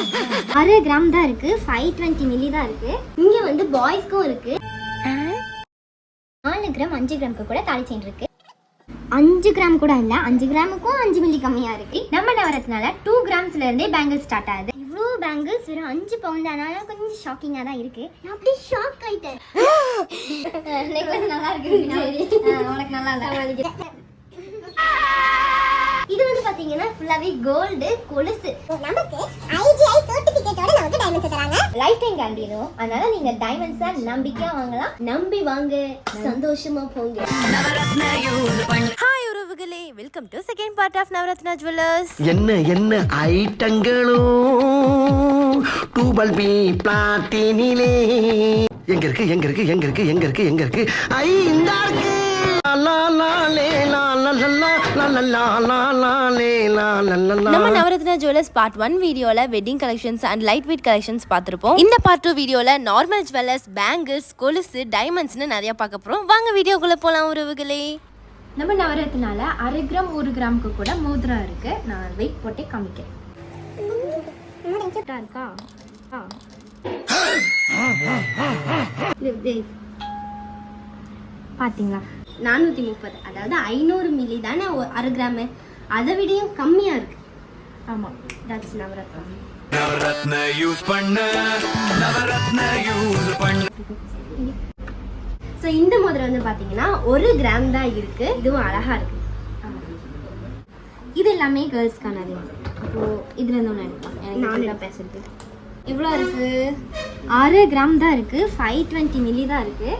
6 gram தான் இருக்கு, 520 milli தான் இருக்கு. இங்க வந்து பாய்ஸ்க்கும் இருக்கு. 4 கிராம் 5 கிராமுக்கு கூட தாலி செயின் இருக்கு. 5 கிராம் கூட இல்ல, 5 கிராமுக்கும் 5 மில்லி கம்மியா இருக்கு. நம்ம நவரத்னால 2 கிராம்ஸ்ல இருந்தே பேங்கிள் ஸ்டார்ட் ஆகுது. இவ்வளோ பேங்கிள்ஸ் வெறும் 5 பவுண்ட், அதனால கொஞ்சம் ஷாக்கிங்கா தான் இருக்கு. நான் அப்படியே ஷாக் ஆயிட்டேன். நெக்லஸ் நல்லா இருக்கு. உனக்கு நல்லா இல்ல. இது வந்து பாத்தீங்கன்னா ஃபுல்லாவே கோல்டு கொலுசு. நமக்கு IGI சர்டிபிகேட்டோட நமக்கு டைமண்ட்ஸ் தராங்க. லைஃப் டைம் கேரண்டி இருக்கும். அதனால நீங்க டைமண்ட்ஸா நம்பிக்கையா வாங்கலாம். நம்பி வாங்க, சந்தோஷமா போங்க. ஹாய் உறவுகளே, welcome to second part of Navaratna jewellers. என்ன ஐட்டங்களோ டூபல் பி பிளாட்டினிலே எங்க இருக்கு ஐ இந்த இருக்கு. நம்ம நவரத்னா ஜுவல்லர்ஸ் பார்ட் 1 வீடியோல wedding collections and light weight collections பார்த்திருப்போம். இந்த பார்ட் 2 வீடியோல நார்மல் ஜுவல்லர்ஸ், பேங்கிள்ஸ், கொலுசு, டைமண்ட்ஸ்னு நிறைய பார்க்க போறோம். வாங்க வீடியோக்குள்ள போலாம் உறவுகளே. நம்ம நவரத்னால 1/2 கிராம் 1 கிராமுக்கு கூட மோதிரம் இருக்கு. நான் வெயிட் போட்டே காமிக்கிறேன். இருக்கா பாத்தீங்களா, 430, அதாவது 500 மில்லி தானே 1/2 கிராம். அதை விடையும் கம்மியா இருக்கு. ஆமா, தட்ஸ் நவரத்னா. நவரத்னா யூஸ் பண்ணு. ஸோ இந்த மோதிரம் வந்து பாத்தீங்கன்னா 1 கிராம் தான் இருக்கு. இதுவும் அழகா இருக்கு. இது எல்லாமே கேர்ள்ஸ்க்கானது. அப்போ இதுல இருந்து ஒன்று எடுக்கலாம். நான் பேசுறது இவ்வளோ இருக்கு. 6 கிராம் தான் இருக்கு, 520 மில்லி தான் இருக்கு.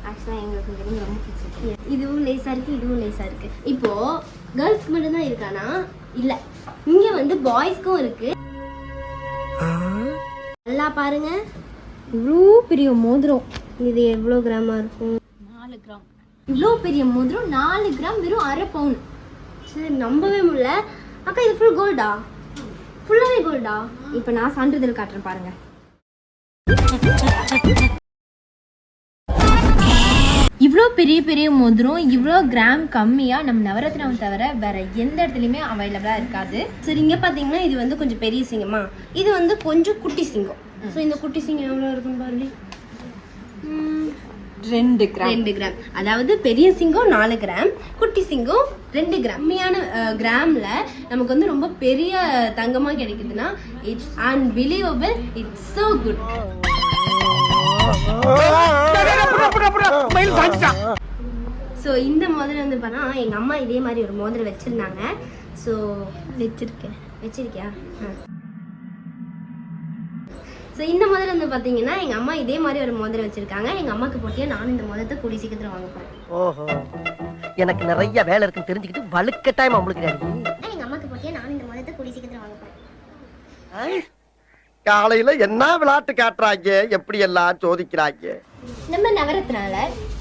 ஆக்சுவலாக எங்களுக்கு இந்த ரொம்ப பிடிச்சிருக்கு. இதுவும் லேஸாக இருக்குது, இதுவும் லேஸாக இருக்குது. இப்போது கேர்ள்ஸ்க்கு மட்டும்தான் இருக்கானா? இல்லை, இங்கே வந்து பாய்ஸ்க்கும் இருக்கு. நல்லா பாருங்க, இவ்வளோ பெரிய மோதிரம். இது எவ்வளோ கிராமாக இருக்கும்? 4 கிராம். இவ்வளோ பெரிய மோதிரம் 4 கிராம், வெறும் 1/2 பவுன். சரி, நம்பவே முடியல. அக்கா, இது ஃபுல் கோல்டா? ஃபுல்லாகவே கோல்டா? இப்போ நான் சான்றிதழ் காட்டுறேன் பாருங்க. இவ்வளோ பெரிய பெரிய மோதிரம் இவ்வளோ கிராம் கம்மியாக நம்ம நவரத்னாவை தவிர வேற எந்த இடத்துலையுமே அவைலபிளாக இருக்காது. சரி, இங்கே பார்த்தீங்கன்னா இது வந்து கொஞ்சம் பெரிய சிங்கமா, இது வந்து கொஞ்சம் குட்டி சிங்கம். ஸோ இந்த குட்டி சிங்கம் எவ்வளோ இருக்குன்னு பாருங்க. 2 கிராம். 2 கிராம். அதாவது பெரிய சிங்கம் 4 கிராம், குட்டி சிங்கம் 2 கிராம். கம்மியான கிராம்ல நமக்கு வந்து ரொம்ப பெரிய தங்கமா கிடைக்குதுன்னா it's unbelievable. It's so good. So இந்த மோதிரம் வந்து பார்த்தா எங்கள் அம்மா இதே மாதிரி ஒரு மோதிரம் வச்சுருந்தாங்க. ஸோ வச்சிருக்கியா? ஸோ இந்த மோதிரம் வந்து பார்த்தீங்கன்னா எங்கள் அம்மா இதே மாதிரி ஒரு மோதிரம் வச்சுருக்காங்க. எங்கள் அம்மாவுக்கு போட்டியா நானும் இந்த மோதிரத்தை கூடி சீக்கிரத்தில் வாங்க போகிறேன். ஓஹோ, எனக்கு நிறைய வேலை இருக்குன்னு தெரிஞ்சுக்கிட்டு வலுக்கட்டாயமா உங்களுக்கு எங்கள் அம்மாவுக்கு போட்டியா நானும் இந்த மோதிரத்தை கூடி சீக்கிரத்தில் வாங்க போகிறேன். காலையில என்ன விளையாட்டு காட்டுறாங்க, எப்படி எல்லாம் சோதிக்கிறாங்க. நம்ம நவரத்னால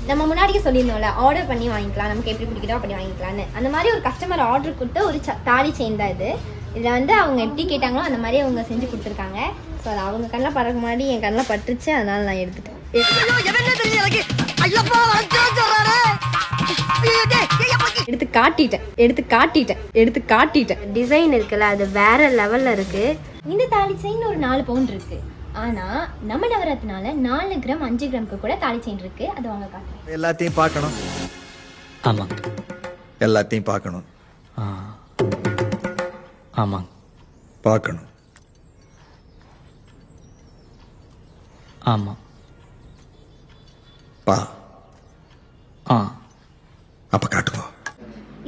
நம்ம முன்னாடியே சொல்லியிருந்தோம்ல, ஆர்டர் பண்ணி வாங்கிக்கலாம், நமக்கு எப்படி பிடிக்குதோ அப்படி வாங்கிக்கலான்னு. அந்த மாதிரி ஒரு கஸ்டமர் ஆர்டர் கொடுத்த ஒரு தாலி செயின் தான் இது. இதில் வந்து அவங்க எப்படி கேட்டாங்களோ அந்த மாதிரி அவங்க செஞ்சு கொடுத்துருக்காங்க. ஸோ அது அவங்க கண்ணில் பறக்க முன்னாடி என் கண்ணில் பட்டுருச்சு, அதனால நான் எடுத்துட்டேன். எடுத்து காட்டிட்டேன். டிசைன் இருக்குல்ல, அது வேற லெவல்ல இருக்கு. இந்த தாலி செயின் ஒரு 4 பவுண்ட் இருக்கு. ஆனா நம்ம நவரத்னால 4 கிராம் 5 கிராமுக்கு கூட தாலி செயின் இருக்கு. அது வாங்க காட்டுறேன். எல்லாத்தையும் பார்க்கணும். ஆமா, எல்லாத்தையும் பார்க்கணும். ஆமா, பார்க்கணும். ஆமா, பா. ஆ, அப்ப காட்டுவோம்.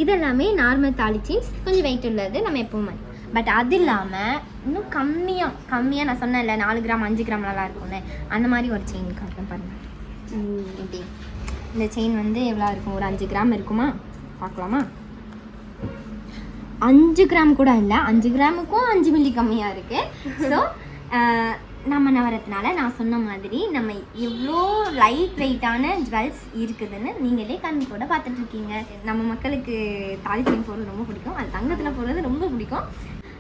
இதெல்லாமே நார்மல் தாலி செயின்ஸ், கொஞ்சம் வெயிட் உள்ளது நம்ம எப்பவுமே. பட் அது இல்லாமல் இன்னும் கம்மியாக நான் சொன்னேன்ல 4 கிராம் 5 கிராம் நல்லா இருக்கும்னு, அந்த மாதிரி ஒரு செயின் காட்டுறேன் பாருங்கள். எப்படி இந்த செயின் வந்து எவ்வளோ இருக்கும்? ஒரு 5 கிராம் இருக்குமா? பார்க்கலாமா? 5 கிராம் கூட இல்லை, 5 கிராமுக்கும் 5 மில்லி கம்மியாக இருக்குது. ஸோ நம்ம நவரத்னால நான் சொன்ன மாதிரி நம்ம எவ்வளோ லைட் வெயிட்டான ஜுவல்ஸ் இருக்குதுன்னு நீங்களே கண்ணு கூட பார்த்துட்ருக்கீங்க. நம்ம மக்களுக்கு தாலி செயின் போடுறது ரொம்ப பிடிக்கும், அது தங்கத்தில் போடுறது ரொம்ப பிடிக்கும்.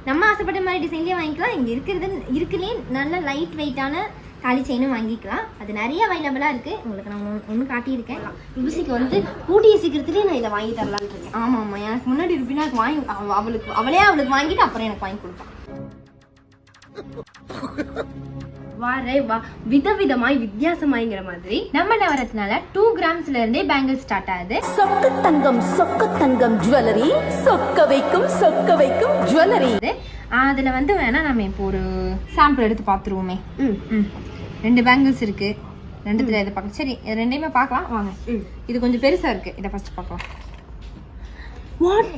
நம்ம ஆசைப்பட்ட மாதிரி டிசைன்லேயே வாங்கிக்கலாம். இங்கே இருக்குதுலே நல்ல லைட் வெயிட்டான தாலி செயினும் வாங்கிக்கலாம். அது நிறைய அவைலபிளாக இருக்குது. உங்களுக்கு நான் ஒன்று காட்டியிருக்கேன். ருபிசிக்கு வந்து கூடிய சீக்கிரத்துலேயே நான் இதை வாங்கி தரலான்னு இருக்கேன். ஆமாம், எனக்கு முன்னாடி இருப்பினா வாங்கி அவளுக்கு வாங்கிட்டு அப்புறம் எனக்கு வாங்கி கொடுப்பேன். விதவிதமாய் வித்தியாசமாய்ங்கிற மாதிரி நம்ம நவரத்னால 2 கிராம்ஸ்ல இருந்தே பேங்கிள் ஸ்டார்ட் ஆகுது. சொக்க தங்கம் ஜுவல்லரி, சொக்க வைக்கும் ஜுவல்லரி. அதுல வந்து வேணா நம்ம இப்போ ஒரு சாம்பிள் எடுத்து பாத்துருவோமே. 2 பேங்கிள்ஸ் இருக்கு, ரெண்டுத்துல இதை பார்க்கலாம். சரி, ரெண்டையுமே பார்க்கலாம் வாங்க. இது கொஞ்சம் பெருசா இருக்கு, இதை ஃபர்ஸ்ட் பார்க்கலாம். வாட்,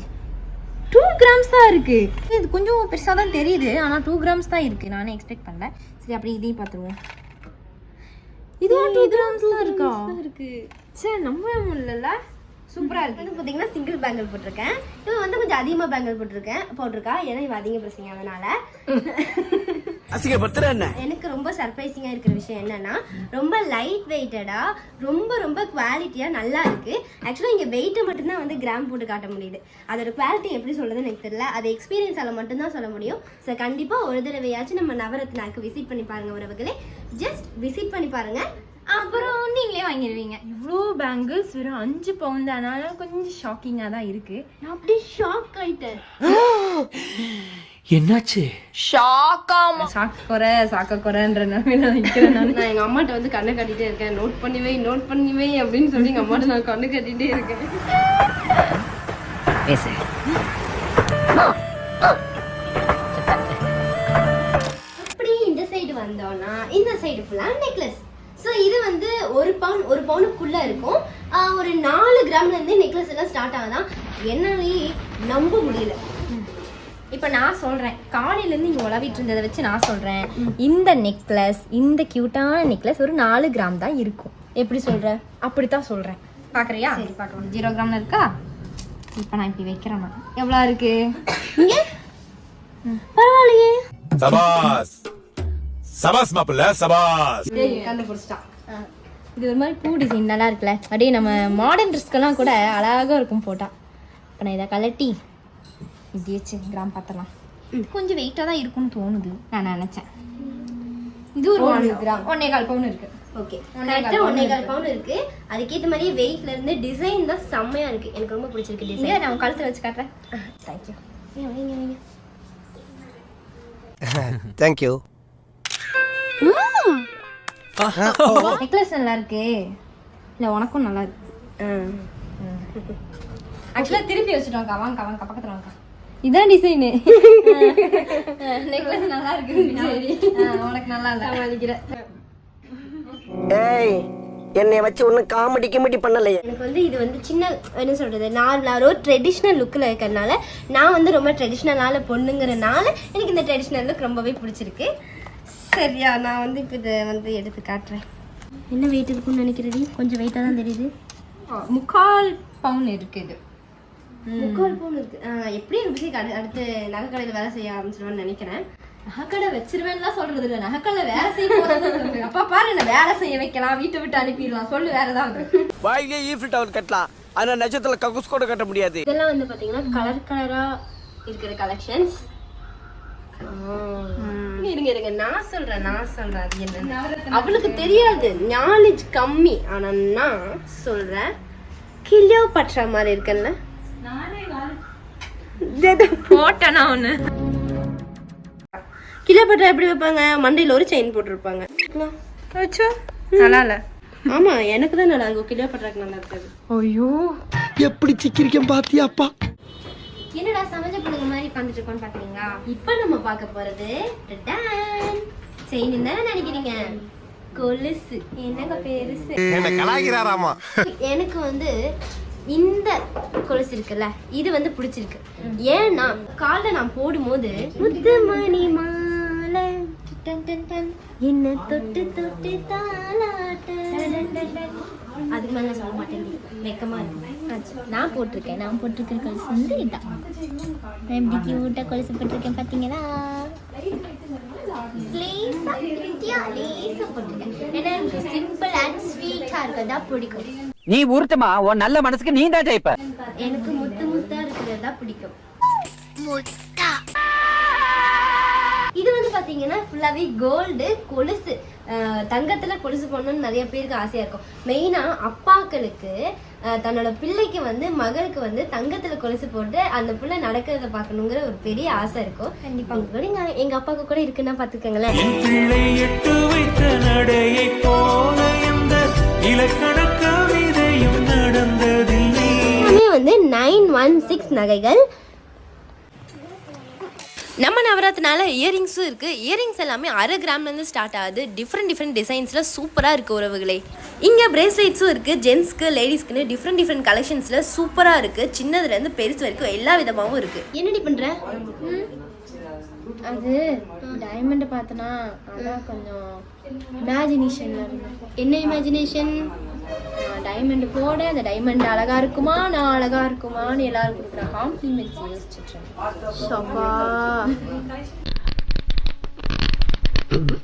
2 கிராம்ஸ் தான் இருக்கு. இது கொஞ்சம் பெருசா தான் தெரியுது, ஆனா 2 கிராம்ஸ் தான் இருக்கு. நானே எக்ஸ்பெக்ட் பண்ணல. சரி, அப்படி இதையும் பார்த்துருவோம். இதுவும் 2 கிராம்ஸ் தான் இருக்கா? இருக்கு. சரி, நம்பவே முடியல. சூப்பரா இருக்கு. வந்து பாத்தீங்கன்னா சிங்கிள் பேங்கிள் போட்டிருக்கேன். இவன் வந்து கொஞ்சம் அதிகமா பேங்கிள் போட்டிருக்கா. ஏன்னா இவன் அதிக பிரச்சனை, அதனால எனக்கு ரொம்ப சர்ப்ரைசிங்கா இருக்கிற விஷயம் என்னன்னா, ரொம்ப லைட் வெயிட்டடா, ரொம்ப குவாலிட்டியா நல்லா இருக்கு. ஆக்சுவலா இங்க வெயிட்டை மட்டும்தான் வந்து கிராம் போட்டு காட்ட முடியுது. அதோட குவாலிட்டி எப்படி சொல்றதுன்னு எனக்கு தெரியல. அது எக்ஸ்பீரியன்ஸால மட்டும்தான் சொல்ல முடியும். ஸோ கண்டிப்பா ஒரு தடவையாச்சும் நம்ம நவரத்னாக்கு விசிட் பண்ணி பாருங்க உறவுகளே. ஜஸ்ட் விசிட் பண்ணி பாருங்க, அப்புறம் நீங்களே வாங்கிடுவீங்க. இவ்வளோ பேங்கிள்ஸ் வெறும் 5 பவுண்ட் தானால கொஞ்சம் ஷாக்கிங்காக தான் இருக்கு. நான் அப்படியே ஷாக் ஆயிட்டேன். என்னாச்சு? சாக்க குறைன்ற நான் நிற்கிறேன். நான் எங்க அம்மாட்ட வந்து கண்ணை கட்டிட்டே இருக்கேன். நோட் பண்ணி வை அப்படின்னு சொல்லி எங்க அம்மாட்ட நான் கண்ணு கட்டிட்டே இருக்கேன். அப்படி இந்த சைடு வந்தோம்னா இந்த சைடு ஃபுல்லா நெக்லஸ். ஸோ இது வந்து 1 பவுனுக்குள்ள இருக்கும். ஒரு 4 கிராம்ல இருந்து நெக்லஸ் எல்லாம் ஸ்டார்ட் ஆகுதான். என்னாலேயே நம்ப முடியல. இப்போ நான் சொல்றேன், காலையிலேருந்து இங்கே உழவிட்டு இருந்ததை வச்சு நான் சொல்றேன், இந்த நெக்லஸ், இந்த கியூட்டான நெக்லஸ் ஒரு 4 கிராம் தான் இருக்கும். எப்படி சொல்ற? அப்படித்தான் சொல்றேன். பாக்குறியா? சரி, பார்க்கலாம். 0 கிராம்ல இருக்கா? இப்போ நான் இப்படி வைக்கிறேன். எவ்வளோ இருக்கு? பரவாயில்லையே. சபாஸ் மாப்பிள்ள சபாஸ். கண்டுபிடிச்சிட்டான். இது ஒரு மாதிரி பூ டிசைன் நல்லா இருக்குல்ல. அப்படியே நம்ம மாடர்ன் ட்ரெஸ்க்கெல்லாம் கூட அழகாக இருக்கும் போட்டா. இப்போ நான் இதை கலட்டி இப்படி வச்சு கிராம் பார்த்தலாம். கொஞ்சம் வெயிட்டாக தான் இருக்கும்னு தோணுது, நான் நினச்சேன். இது ஒரு 1 கிராம் 1.25 பவுன் இருக்கு. ஓகே, கரெக்டாக 1.25 பவுன் இருக்கு. அதுக்கேற்ற மாதிரி வெயிட்ல இருந்து டிசைன் தான் செம்மையா இருக்கு. எனக்கு ரொம்ப பிடிச்சிருக்கு டிசைன். நான் கழுத்தில் வச்சு காட்டுறேன். தேங்க்யூ. வைங்க. தேங்க்யூ. நெக்லஸ் நல்லா இருக்கு. இல்லை, உனக்கும் நல்லா இருக்கு. ஆக்சுவலாக திருப்பி வச்சுட்டோம். வாங்க பக்கத்தில் வாங்க. இதான் டிசைனு. நெக்லஸ் நல்லா இருக்கு. சரி, உனக்கு நல்லா இல்லை நினைக்கிறேன். ஏய், என்னைய வச்சு ஒன்னும் காமெடி பண்ணலையே. எனக்கு வந்து இது வந்து சின்ன என்ன சொல்றது, நார்மலாக ஒரு ட்ரெடிஷ்னல் லுக்கில் இருக்கிறதுனால, நான் வந்து ரொம்ப ட்ரெடிஷ்னலான பொண்ணுங்கிறனால எனக்கு இந்த ட்ரெடிஷ்னல் லுக் ரொம்பவே பிடிச்சிருக்கு. சரியா, நான் வந்து இப்போ இதை வந்து எடுத்து காட்டுறேன். என்ன வெயிட் இருக்குன்னு நினைக்கிறது? கொஞ்சம் வெயிட்டாக தான் தெரியுது. 3/4 பவுன் இருக்கு. இது 3/4 பவுன் இருக்கு. எப்படி இருக்கு? அடுத்து நகைக்கடையில் வேலை செய்ய ஆரம்பிச்சிடுவேன்னு நினைக்கிறேன். நகைக்கடை வச்சிருவேன்லாம் சொல்றது இல்லை, நகைக்கடை வேலை செய்ய போறது. அப்பா பாரு, என்ன வேலை செய்ய வைக்கலாம், வீட்டை விட்டு அனுப்பிடலாம். சொல்லு வேற ஏதாவது. வாயிலே ஈஃபில் டவர் கட்டலாம், ஆனா நட்சத்திரத்துல கக்கூஸ் கூட கட்ட முடியாது. இதெல்லாம் வந்து பாத்தீங்கன்னா கலரா இருக்கிற கலெக்ஷன்ஸ். இருங்க, நான் சொல்றேன். அது என்ன அவளுக்கு தெரியாது, நாலேஜ் கம்மி. ஆனா நான் சொல்றேன், கிளியோபாட்ரா மாதிரி இருக்குல்ல, போட்டேனா ஒண்ணு. கிளியோபாட்ரா எப்படி வைப்பாங்க? மண்டையில ஒரு செயின் போட்டிருப்பாங்க. நல்லா இல்ல. ஆமா, எனக்கு தான் நல்லா இருக்கும். கிளியோபாட்ராக்கு நல்லா இருக்காது. ஐயோ, எப்படி சிக்கிரிக்கம் பாத்தியாப்பா? என்னடா சமைச்ச பிள்ளைங்க மாதிரி உட்காந்துட்டு இருக்கோன்னு பாக்குறீங்களா? இப்ப நம்ம பார்க்க போறது செயின். என்ன நினைக்கிறீங்க? கொலுசு. என்னங்க பெருசு. என்ன கலாய்கிறாராமா? எனக்கு வந்து இந்த கொலுசு இருக்குல்ல, இது வந்து பிடிச்சிருக்கு. ஏன்னா காலைல நான் போடும்போது முத்து மணி மாலை என்ன தொட்டு தொட்டு தாலாட்ட, அதுக்கு மேல சொல்ல மாட்டேன், வெக்கமா இருக்கு. நான் போட்டிருக்கிற கொலுசு வந்து இதான். நான் எப்படி கியூட்டா கொலுசு போட்டிருக்கேன் பாத்தீங்களா? லேசா போட்டிருக்கேன். ஏன்னா எனக்கு சிம்பிள் அண்ட் ஸ்வீட்டா இருக்கதா பிடிக்கும். நீ ஊர்த்தமா, உன் நல்ல மனசுக்கு நீ தான் ஜெயிப்ப. எனக்கு முத்தா இருக்கிறதா பிடிக்கும். இது வந்து பாத்தீங்கன்னா ஃபுல்லாவே கோல்டு கொலுசு, தங்கத்துல கொலுசு போடணும்னு நிறைய பேருக்கு ஆசையா இருக்கும். மெயினா அப்பாக்களுக்கு தன்னோட பிள்ளைக்கு வந்து மகளுக்கு வந்து தங்கத்துல கொலுசு போட்டு அந்த பிள்ளை நடக்கிறத பாக்கணுங்கிற ஒரு பெரிய ஆசை இருக்கும். கண்டிப்பா கூட எங்க அப்பாவுக்கு கூட இருக்குன்னா பாத்துக்கங்களேன். வந்து 916 நகைகள். நம்ம நவராத்தினால இயரிங்ஸும் இருக்குது. இயரிங்ஸ் எல்லாமே 1/2 கிராம்லேருந்து ஸ்டார்ட் ஆகுது. டிஃப்ரெண்ட் டிசைன்ஸில் சூப்பராக இருக்குது உறவுகளே. இங்கே பிரேஸ்லெட்ஸும் இருக்குது. ஜென்ஸ்க்கு லேடிஸ்க்குன்னு டிஃப்ரெண்ட் கலெக்ஷன்ஸில் சூப்பராக இருக்குது. சின்னதுலேருந்து பெருசு வரைக்கும் எல்லா விதமாகவும் இருக்குது. என்னடி பண்ணுற? அது டைமண்ட் பார்த்தனா அதான் கொஞ்சம் இமேஜினேஷன்ல இருந்து. என்ன இமேஜினேஷன்? டைமண்ட் போட அந்த டைமண்ட் அழகா இருக்குமா நான் அழகா இருக்குமான்னு எல்லாரும் கொடுக்குற காம்ப்ளிமெண்ட்ஸ் யோசிச்சுட்டு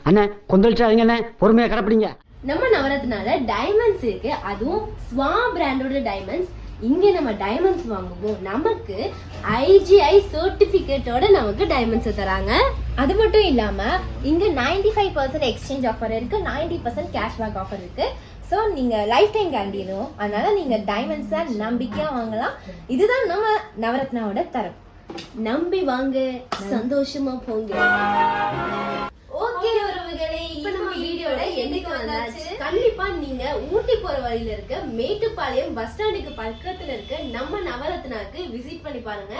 அண்ணா கொந்தளிச்சாதீங்க அண்ணா, பொறுமையா கடைப்பிடிங்க. நம்ம நவரத்னால டைமண்ட்ஸ் இருக்கு, அதுவும் ஸ்வா பிராண்டோட டைமண்ட்ஸ். இங்க நம்ம டைமண்ட்ஸ் வாங்குவோம், நமக்கு IGI சர்டிபிகேட்டோட நமக்கு டைமண்ட்ஸ் தராங்க. அது மட்டும் இல்லாம இங்க 95% எக்ஸ்சேஞ்ச் ஆஃபர் இருக்கு, 90% கேஷ்பேக் ஆஃபர் இருக்கு. ஸோ நீங்க லைஃப் டைம் கேரண்டி இருக்கும். அதனால நீங்க டைமண்ட்ஸை நம்பிக்கையா வாங்கலாம். இதுதான் நம்ம நவரத்னாவோட தரம். நம்பி வாங்க, சந்தோஷமா போங்க. ஓகே உறவுகளே, இப்ப நம்ம வீடியோல என்னைக்கு வந்தாச்சு. கண்டிப்பா நீங்க ஊட்டி போற வழியில இருக்க மேட்டுப்பாளையம் பஸ் ஸ்டாண்டுக்கு பக்கத்துல இருக்க நம்ம நவரத்னாக்கு விசிட் பண்ணி பாருங்க.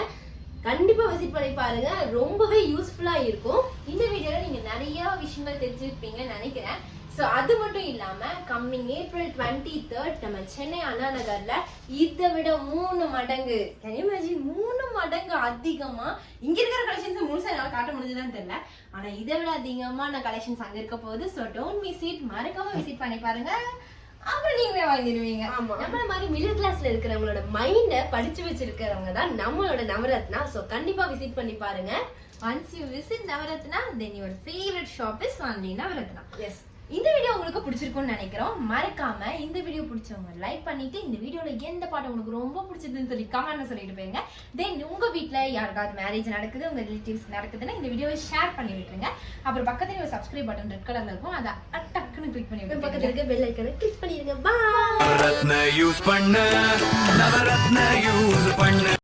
கண்டிப்பா விசிட் பண்ணி பாருங்க, ரொம்பவே யூஸ்ஃபுல்லா இருக்கும். இந்த வீடியோல நீங்க நிறைய விஷயங்கள் தெரிஞ்சுருப்பீங்கன்னு நினைக்கிறேன். ஸோ அது மட்டும் இல்லாம கம்மிங் April 23rd நம்ம சென்னை அண்ணா நகர்ல இதை விட 3 மடங்கு, கேன் யூ இமேஜின், 3 மடங்கு அதிகமா இங்க இருக்கிற கலெக்ஷன்ஸ் முழுசா என்னால காட்ட முடிஞ்சதுன்னு தெரியல. ஆனா இதை விட அதிகமான கலெக்ஷன்ஸ் அங்க இருக்க போகுது. ஸோ டோன்ட் மிஸ் இட், மறக்காம விசிட் பண்ணி பாருங்க. அப்புறம் நீங்களே வாங்கிடுவீங்க. நம்மள மாதிரி மிடில் கிளாஸ்ல இருக்கிறவங்களோட மைண்ட படிச்சு வச்சிருக்கிறவங்க தான் நம்மளோட நவரத்னா. ஸோ கண்டிப்பா விசிட் பண்ணி பாருங்க. Once you visit Navaratna, then your favourite shop is only Navaratna. Yes. இந்த வீடியோ உங்களுக்கு பிடிச்சிருக்கும்னு நினைக்கிறோம். மறக்காம இந்த வீடியோ பிடிச்சவங்க லைக் பண்ணிட்டு இந்த வீடியோல எந்த பாட்டு உங்களுக்கு ரொம்ப பிடிச்சதுன்னு சொல்லி கமெண்ட்ல சொல்லிட்டு போயிருங்க. தென் உங்க வீட்ல யாருக்காவது மேரேஜ் நடக்குது, உங்க ரிலேட்டிவ்ஸ் நடக்குதுன்னா இந்த வீடியோவை ஷேர் பண்ணி விட்டுருங்க. அப்புறம் பக்கத்துல ஒரு சப்ஸ்கிரைப் பட்டன் ரெட் கலர்ல இருக்கும், அதை டக்குன்னு கிளிக் பண்ணி விட்டுருங்க. பக்கத்துல இருக்க பெல் ஐகானை கிளிக் பண்ணிடுங்க. பாய். நவரத்ன யூஸ் பண்ண, நவரத்ன யூஸ் பண்ண.